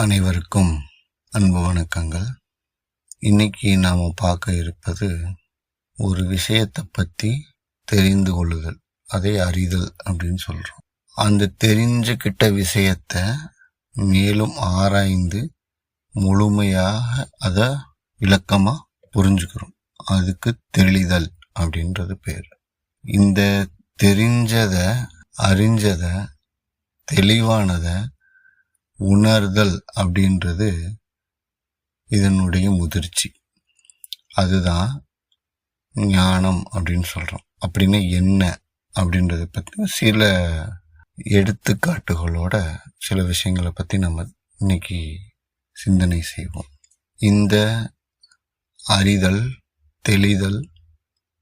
அனைவருக்கும் அன்பு வணக்கங்கள். இன்னைக்கு நாம் பார்க்க இருப்பது ஒரு விஷயத்தை பற்றி தெரிந்து கொள்ளுதல், அதை அறிதல் அப்படின்னு சொல்கிறோம். அந்த தெரிஞ்சுக்கிட்ட விஷயத்தை மேலும் ஆராய்ந்து முழுமையாக அதை விளக்கமாக புரிஞ்சுக்கிறோம். அதுக்கு தெளிதல் அப்படின்றது பேர். இந்த தெரிஞ்சதை, அறிஞ்சதை, தெளிவானதை உணர்தல் அப்படின்றது இதனுடைய முதிர்ச்சி. அதுதான் ஞானம் அப்படின்னு சொல்கிறோம். அப்படின்னா என்ன அப்படின்றத பற்றி சில எடுத்துக்காட்டுகளோட சில விஷயங்களை பற்றி நம்ம இன்னைக்கு சிந்தனை செய்வோம். இந்த அறிதல், தெளிதல்,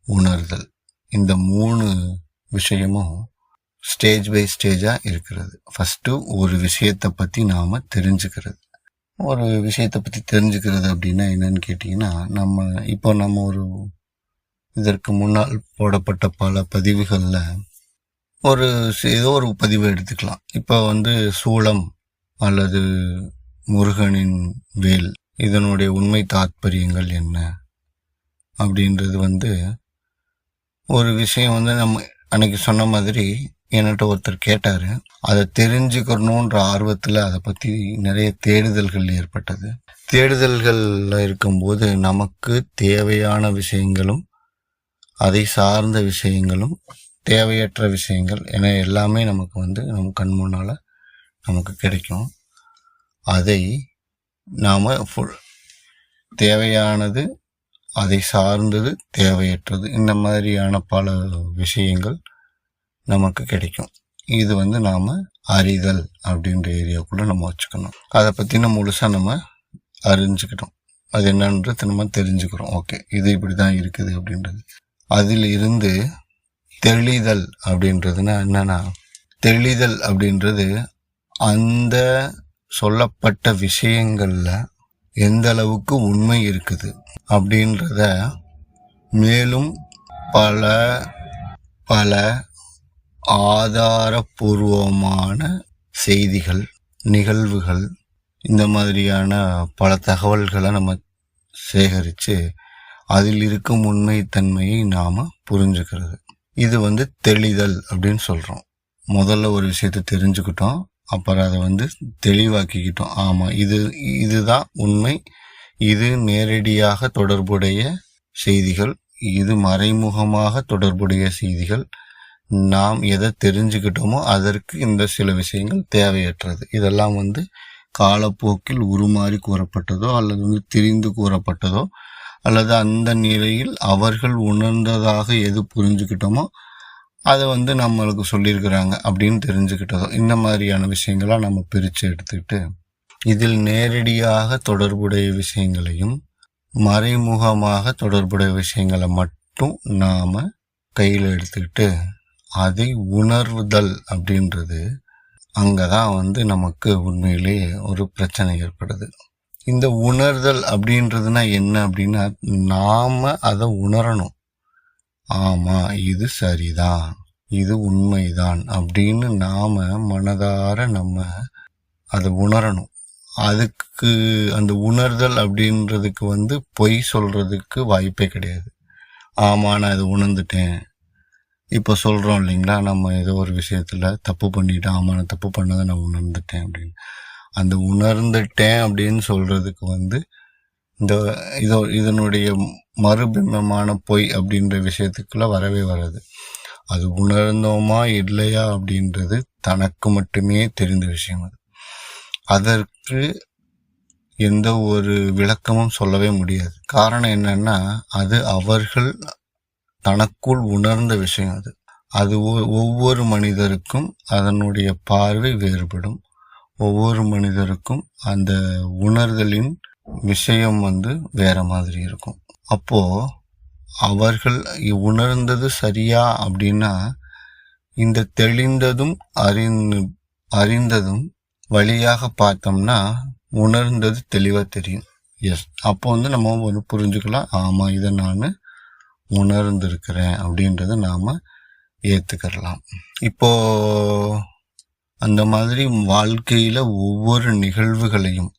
உணர்தல், இந்த 3 விஷயமும் ஸ்டேஜ் பை ஸ்டேஜாக இருக்கிறது. ஃபஸ்ட்டு ஒரு விஷயத்தை பற்றி நாம் தெரிஞ்சுக்கிறது. ஒரு விஷயத்தை பற்றி தெரிஞ்சுக்கிறது அப்படின்னா என்னன்னு கேட்டிங்கன்னா, நம்ம ஒரு இதற்கு முன்னால் போடப்பட்ட பல பதிவுகளில் ஏதோ ஒரு பதிவை எடுத்துக்கலாம். இப்போ சூளம் அல்லது முருகனின் வேல், இதனுடைய உண்மை தாத்பரியங்கள் என்ன அப்படின்றது ஒரு விஷயம் நம்ம அன்னைக்கு சொன்ன மாதிரி என்கிட்ட ஒருத்தர் கேட்டார். அதை தெரிஞ்சுக்கணுன்ற ஆர்வத்தில் அதை பற்றி நிறைய தேடுதல்கள் ஏற்பட்டது. தேடுதல்களில் இருக்கும்போது நமக்கு தேவையான விஷயங்களும் அதை சார்ந்த விஷயங்களும் தேவையற்ற விஷயங்கள் என எல்லாமே நமக்கு நம்ம கண் முன்னால் நமக்கு கிடைக்கும். அதை நாம் தேவையானது, அதை சார்ந்தது, தேவையற்றது, இந்த மாதிரியான பல விஷயங்கள் நமக்கு கிடைக்கும். இது நாம் அறிதல் அப்படின்ற ஏரியாவுக்குள்ளே நம்ம வச்சுக்கணும். அதை பற்றி நம்ம முழுசாக நம்ம அறிஞ்சுக்கிட்டோம். அது என்னன்றது நம்ம தெரிஞ்சுக்கிறோம். ஓகே, இது இப்படி தான் இருக்குது அப்படின்றது. அதில் இருந்து தெளிதல் அப்படின்றதுன்னா என்னன்னா, தெளிதல் அப்படின்றது அந்த சொல்லப்பட்ட விஷயங்களில் எந்த அளவுக்கு உண்மை இருக்குது அப்படின்றத மேலும் பல பல ஆதாரபூர்வமான செய்திகள், நிகழ்வுகள், இந்த மாதிரியான பல தகவல்களை நம்ம சேகரித்து அதில் இருக்கும் உண்மைத்தன்மையை நாம் புரிஞ்சுக்கிறது. இது தெளிதல் அப்படின்னு சொல்கிறோம். முதல்ல ஒரு விஷயத்தை தெரிஞ்சுக்கிட்டோம், அப்புறம் அதை தெளிவாக்கிக்கிட்டோம். ஆமாம், இதுதான் உண்மை, இது நேரடியாக தொடர்புடைய செய்திகள், இது மறைமுகமாக தொடர்புடைய செய்திகள். நாம் எதை தெரிஞ்சுக்கிட்டோமோ அதற்கு இந்த சில விஷயங்கள் தேவையற்றது. இதெல்லாம் காலப்போக்கில் உருமாறி கூறப்பட்டதோ அல்லது திரிந்து கூறப்பட்டதோ அல்லது அந்த நிலையில் அவர்கள் உணர்ந்ததாக எது புரிஞ்சுக்கிட்டோமோ அதை நம்மளுக்கு சொல்லியிருக்கிறாங்க அப்படின்னு தெரிஞ்சுக்கிட்டதோ, இந்த மாதிரியான விஷயங்களாக நம்ம பிரித்து எடுத்துக்கிட்டு இதில் நேரடியாக தொடர்புடைய விஷயங்களையும் மறைமுகமாக தொடர்புடைய விஷயங்களை மட்டும் நாம் கையில் எடுத்துக்கிட்டு அதை உணர்வுதல் அப்படின்றது அங்கே தான் நமக்கு உண்மையிலே ஒரு பிரச்சனை ஏற்படுது. இந்த உணர்தல் அப்படின்றதுனா என்ன அப்படின்னா, நாம் அதை உணரணும். ஆமாம், இது சரிதான், இது உண்மைதான் அப்படின்னு நாம் மனதார நம்ம அதை உணரணும். அதுக்கு அந்த உணர்தல் அப்படின்றதுக்கு பொய் சொல்கிறதுக்கு வாய்ப்பே கிடையாது. ஆமாம், நான் அதை உணர்ந்துட்டேன். இப்போ சொல்கிறோம் இல்லைங்களா, நம்ம ஏதோ ஒரு விஷயத்தில் தப்பு பண்ணிட்டேன், ஆமாம் நான் தப்பு பண்ணதை நான் உணர்ந்துட்டேன் அப்படின்னு. அந்த உணர்ந்துட்டேன் அப்படின்னு சொல்கிறதுக்கு இதனுடைய மறுபிம்பமான பொய் அப்படின்ற விஷயத்துக்குள்ள வரவே வராது. அது உணர்ந்தோமா இல்லையா அப்படின்றது தனக்கு மட்டுமே தெரிந்த விஷயம். அதற்கு எந்த ஒரு விளக்கமும் சொல்லவே முடியாது. காரணம் என்னன்னா, அது அவர்கள் தனக்குள் உணர்ந்த விஷயம். அது ஒவ்வொரு மனிதருக்கும் அதனுடைய பார்வை வேறுபடும். ஒவ்வொரு மனிதருக்கும் அந்த உணர்தலின் விஷயம் வேற மாதிரி இருக்கும். அப்போ அவர்கள் உணர்ந்தது சரியா அப்படின்னா, இந்த தெளிந்ததும் அறிந்ததும் வழியாக பார்த்தோம்னா உணர்ந்தது தெளிவாக தெரியும். எஸ், அப்போ நம்ம புரிஞ்சுக்கலாம், ஆமாம் இதை நான் உணர்ந்திருக்கிறேன் அப்படின்றத நாம் ஏற்றுக்கலாம். இப்போ அந்த மாதிரி வாழ்க்கையில ஒவ்வொரு நிகழ்வுகளையும்,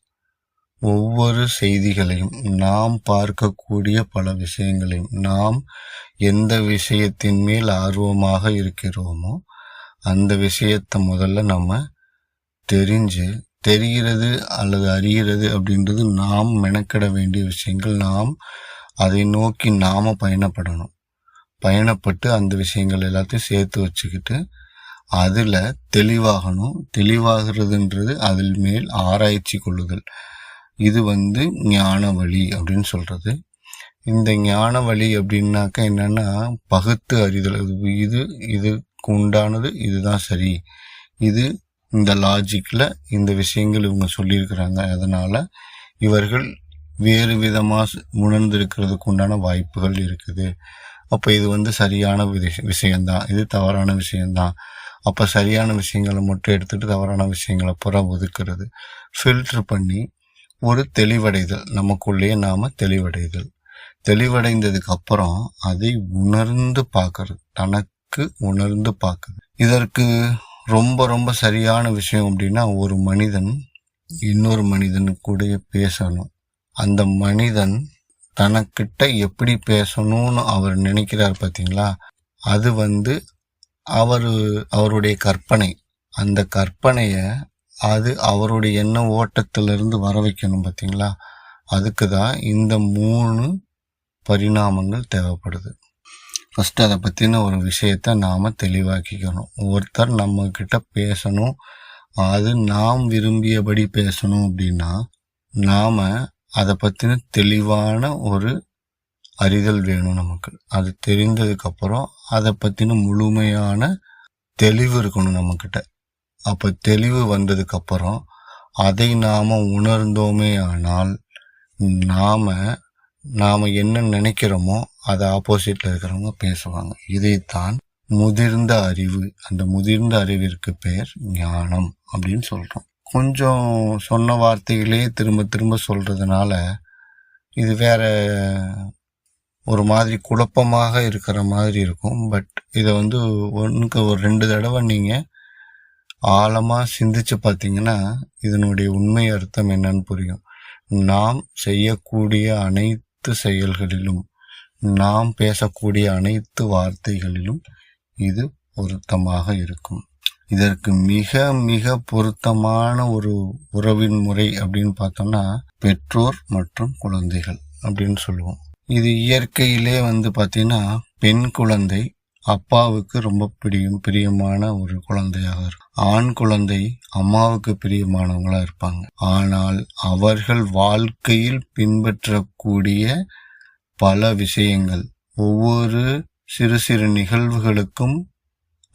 ஒவ்வொரு செய்திகளையும், நாம் பார்க்கக்கூடிய பல விஷயங்களையும், நாம் எந்த விஷயத்தின் மேல் ஆர்வமாக இருக்கிறோமோ அந்த விஷயத்தை முதல்ல நம்ம தெரிகிறது அல்லது அறிகிறது அப்படின்றது நாம் மெனக்கிட வேண்டிய விஷயங்கள். நாம் அதை நோக்கி நாம பயணப்பட்டு அந்த விஷயங்கள் எல்லாத்தையும் சேர்த்து வச்சுக்கிட்டு அதில் தெளிவாகிறதுன்றது அதில் மேல் ஆராய்ச்சி கொள்ளுதல். இது ஞான வழி அப்படின்னு சொல்றது. இந்த ஞான வழி அப்படின்னாக்கா என்னன்னா, பகுத்து அறிதல். இதுக்கு உண்டானது இதுதான் சரி, இது இந்த லாஜிக்ல இந்த விஷயங்கள் இவங்க சொல்லியிருக்கிறாங்க, அதனால இவர்கள் வேறு விதமாக உணர்ந்திருக்கிறதுக்கு உண்டான வாய்ப்புகள் இருக்குது. அப்போ இது சரியான விஷயம்தான், இது தவறான விஷயம்தான். அப்போ சரியான விஷயங்களை மட்டும் எடுத்துட்டு தவறான விஷயங்களை புற ஒதுக்குறது, ஃபில்டர் பண்ணி ஒரு தெளிவடைதல், நமக்குள்ளேயே நாம தெளிவடைந்ததுக்கு அப்புறம் அதை உணர்ந்து பார்க்கறது, தனக்கு உணர்ந்து பார்க்கறது. இதற்கு ரொம்ப ரொம்ப சரியான விஷயம் அப்படின்னா, ஒரு மனிதன் இன்னொரு மனிதனு கூட பேசணும். அந்த மனிதன் தனக்கிட்ட எப்படி பேசணும்னு அவர் நினைக்கிறார் பார்த்தீங்களா, அது அவருடைய கற்பனை. அந்த கற்பனைய அது அவருடைய எண்ண ஓட்டத்திலிருந்து வர வைக்கணும் பார்த்தீங்களா. அதுக்கு தான் இந்த 3 பரிணாமங்கள் தேவைப்படுது. ஃபர்ஸ்ட் அதை பற்றின ஒரு விஷயத்த நாம் தெளிவாக்கிக்கணும். ஒருத்தர் நம்ம கிட்ட பேசணும், அது நாம் விரும்பியபடி பேசணும் அப்படின்னா நாம் அதை பற்றின தெளிவான ஒரு அறிதல் வேணும் நமக்கு. அது தெரிந்ததுக்கப்புறம் அதை பற்றின முழுமையான தெளிவு இருக்கணும் நம்மக்கிட்ட. அப்போ தெளிவு வந்ததுக்கப்புறம் அதை நாம் உணர்ந்தோமே ஆனால் நாம் என்ன நினைக்கிறோமோ அதை ஆப்போசிட்டில் இருக்கிறவங்க பேசுவாங்க. இதைத்தான் முதிர்ந்த அறிவு. அந்த முதிர்ந்த அறிவிற்கு பெயர் ஞானம் அப்படின்னு சொல்கிறோம். கொஞ்சம் சொன்ன வார்த்தைகளே திரும்ப திரும்ப சொல்கிறதுனால இது வேற ஒரு மாதிரி குழப்பமாக இருக்கிற மாதிரி இருக்கும். பட் இதை ஒன்றுக்கு ஒரு 2 தடவை நீங்கள் ஆழமாக சிந்திச்சு பார்த்தீங்கன்னா இதனுடைய உண்மை அர்த்தம் என்னன்னு புரியும். நாம் செய்யக்கூடிய அனைத்து செயல்களிலும், நாம் பேசக்கூடிய அனைத்து வார்த்தைகளிலும் இது பொருத்தமாக இருக்கும். இதற்கு மிக மிக பொருத்தமான ஒரு உறவின் முறை அப்படின்னு பார்த்தோம்னா பெற்றோர் மற்றும் குழந்தைகள் அப்படின்னு சொல்லுவோம். இது இயற்கையிலே பார்த்தீங்கன்னா பெண் குழந்தை அப்பாவுக்கு ரொம்ப பிரியமான ஒரு குழந்தையாக இருக்கும். ஆண் குழந்தை அம்மாவுக்கு பிரியமானவங்களா இருப்பாங்க. ஆனால் அவர்கள் வாழ்க்கையில் பின்பற்றக்கூடிய பல விஷயங்கள், ஒவ்வொரு சிறு சிறு நிகழ்வுகளுக்கும்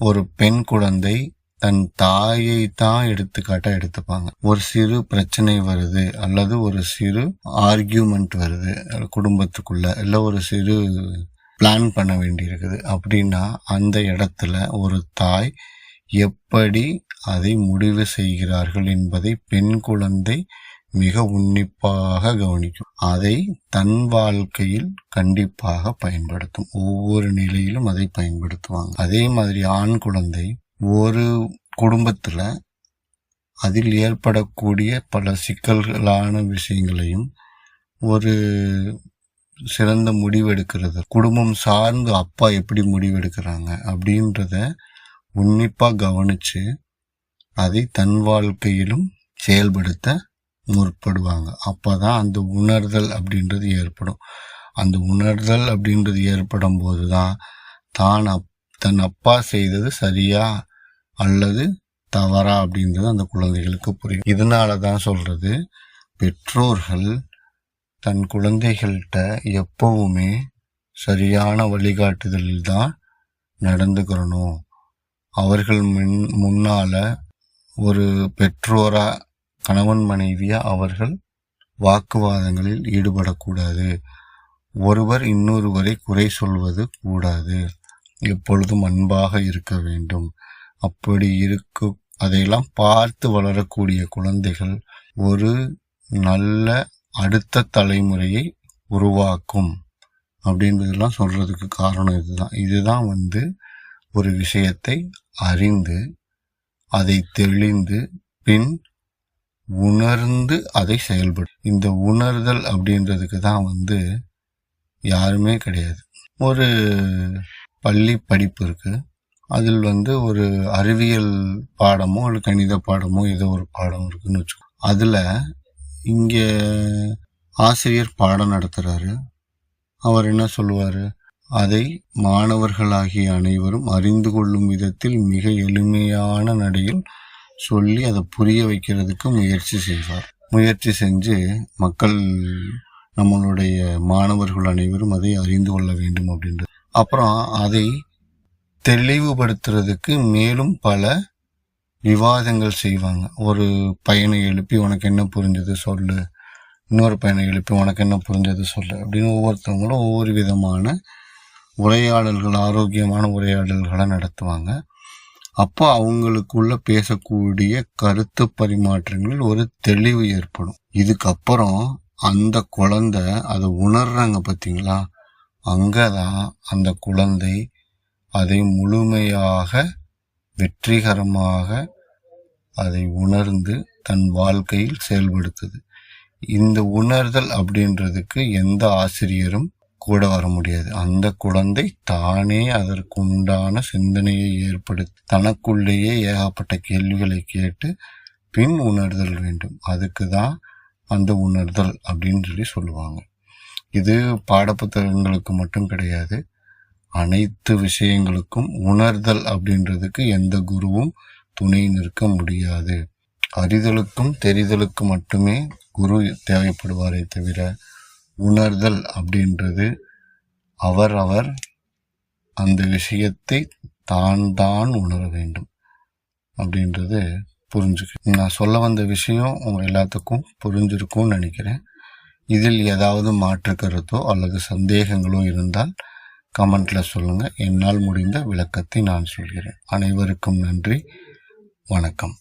ஒரு பெண் குழந்தை தன் தாயை தான் எடுத்துக்காட்டா எடுத்துப்பாங்க. ஒரு சிறு பிரச்சனை வருது அல்லது ஒரு சிறு ஆர்கியூமெண்ட் வருது குடும்பத்துக்குள்ள, இல்லை ஒரு சிறு பிளான் பண்ண வேண்டி இருக்குது அப்படின்னா அந்த இடத்துல ஒரு தாய் எப்படி அதை முடிவு செய்கிறார்கள் என்பதை பெண் குழந்தை மிக உன்னிப்பாக கவனிக்கும். அதை தன் வாழ்க்கையில் கண்டிப்பாக பயன்படுத்தும். ஒவ்வொரு நிலையிலும் அதை பயன்படுத்துவாங்க. அதே மாதிரி ஆண் குழந்தை ஒரு குடும்பத்துல அதில் ஏற்படக்கூடிய பல சிக்கல்களான விஷயங்களையும், ஒரு சிறந்த முடிவெடுக்கிறது, குடும்பம் சார்ந்து அப்பா எப்படி முடிவெடுக்கிறாங்க அப்படின்றத உன்னிப்பா கவனிச்சு அதை தன் வாழ்க்கையிலும் செயல்படுத்த முற்படுவாங்க. அப்பதான் அந்த உணர்தல் அப்படின்றது ஏற்படும். அந்த உணர்தல் அப்படின்றது ஏற்படும் போதுதான் தன் அப்பா செய்தது சரியா அல்லது தவறா அப்படின்றது அந்த குழந்தைகளுக்கு புரியும். இதனாலதான் சொல்றது, பெற்றோர்கள் தன் குழந்தைகள்கிட்ட எப்பவுமே சரியான வழிகாட்டுதலில் தான் நடந்துக்கிறணும். அவர்கள் முன்னால ஒரு பெற்றோரா, கணவன் மனைவியா அவர்கள் வாக்குவாதங்களில் ஈடுபடக்கூடாது. ஒருவர் இன்னொருவரை குறை சொல்வது கூடாது. எப்பொழுதும் அன்பாக இருக்க வேண்டும். அப்படி அதையெல்லாம் பார்த்து வளரக்கூடிய குழந்தைகள் ஒரு நல்ல அடுத்த தலைமுறையை உருவாக்கும் அப்படின்றதெல்லாம் சொல்றதுக்கு காரணம் இதுதான். ஒரு விஷயத்தை அறிந்து அதை தெளிந்து பின் உணர்ந்து அதை செயல்படும். இந்த உணர்தல் அப்படின்றதுக்கு தான் யாருமே கிடையாது. ஒரு பள்ளி படிப்பு இருக்கு, அதில் ஒரு அறிவியல் பாடமோ அல்லது கணித பாடமோ ஏதோ ஒரு பாடம் இருக்குன்னு வச்சுக்கோ. அதில் இங்கே ஆசிரியர் பாடம் நடத்துகிறாரு. அவர் என்ன சொல்லுவார், அதை மாணவர்களாகிய அனைவரும் அறிந்து கொள்ளும் விதத்தில் மிக எளிமையான நடையில் சொல்லி அதை புரிய வைக்கிறதுக்கு முயற்சி செய்வார். முயற்சி செஞ்சு மக்கள், நம்மளுடைய மாணவர்கள் அனைவரும் அதை அறிந்து கொள்ள வேண்டும் அப்படின்றது. அப்புறம் அதை தெளிவுபடுத்துறதுக்கு மேலும் பல விவாதங்கள் செய்வாங்க. ஒரு பையனை எழுப்பி உனக்கு என்ன புரிஞ்சது சொல்லு, இன்னொரு பையனை எழுப்பி உனக்கு என்ன புரிஞ்சது சொல்லு அப்படின்னு ஒவ்வொருத்தவங்களும் ஒவ்வொரு விதமான உரையாடல்கள், ஆரோக்கியமான உரையாடல்களை நடத்துவாங்க. அப்போ அவங்களுக்குள்ள பேசக்கூடிய கருத்து பரிமாற்றங்களில் ஒரு தெளிவு ஏற்படும். இதுக்கப்புறம் அந்த குழந்தை அதை உணர்றாங்க பார்த்தீங்களா, அங்கதான் அந்த குழந்தை அதை முழுமையாக வெற்றிகரமாக அதை உணர்ந்து தன் வாழ்க்கையில் செயல்படுத்துது. இந்த உணர்தல் அப்படின்றதுக்கு எந்த ஆசிரியரும் கூட வர முடியாது. அந்த குழந்தை தானே அதற்கு உண்டான சிந்தனையை ஏற்படுத்தி தனக்குள்ளேயே ஏகப்பட்ட கேள்விகளை கேட்டு பின் உணர்தல் வேண்டும். அதுக்கு தான் அந்த உணர்தல் அப்படின்னு சொல்லுவாங்க. இது பாடப்புத்தகங்களுக்கு மட்டும் கிடையாது, அனைத்து விஷயங்களுக்கும் உணர்தல் அப்படின்றதுக்கு எந்த குருவும் துணை நிற்க முடியாது. அறிதலுக்கும் தெரிதலுக்கு மட்டுமே குரு தேவைப்படுவாரே தவிர உணர்தல் அப்படின்றது அவர் அந்த விஷயத்தை தான் உணர வேண்டும் அப்படின்றது புரிஞ்சுக்க. நான் சொல்ல வந்த விஷயம் உங்க எல்லாத்துக்கும் புரிஞ்சிருக்கும்னு நினைக்கிறேன். இதில் ஏதாவது மாற்று கருத்தோ அல்லது சந்தேகங்களோ இருந்தால் கமெண்ட்ல சொல்லுங்க. என்னால் முடிந்த விளக்கத்தை நான் சொல்கிறேன். அனைவருக்கும் நன்றி, வணக்கம்.